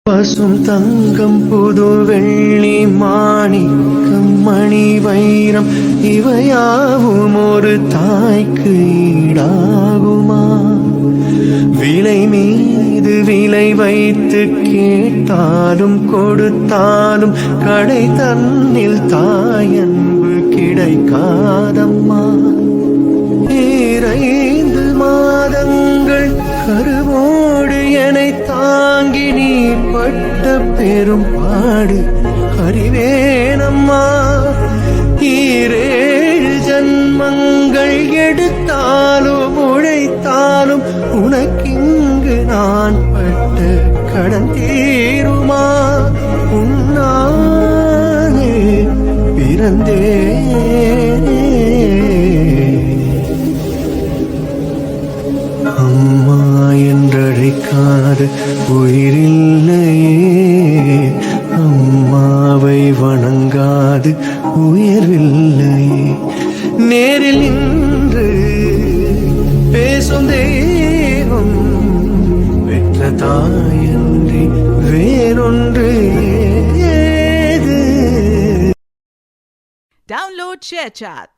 பசும் தங்கம் புது வெள்ளி மாணிக்கம் மணி வைரம் இவையாவும் ஒரு தாய்க்கு ஈடாகுமா? விலை மீது விலை வைத்து கேட்டாலும் கொடுத்தாலும் கடை தன்னில் தாயன்பு கிடைக்காதம்மா. 5 மாதங்கள் கருவோடு என்னை தாங்கி நீ பட்ட பெரும் பாடு அறிவேனம்மா. 7 ஜன்மங்கள் எடுத்தாலும் உழைத்தாலும் உனக்கிங்கு நான் பட்ட கடன் தீருமா? உன்னாலே பிறந்தேனே. அம்மா என்றழைக்காது உயிரில்லையே, அம்மாவை வணங்காது உயர்வில்லையே. நேரில் நின்று பேசும் தெய்வம் பெற்ற தாயன்றி வேறொன்று ஏது? Download ShareChat.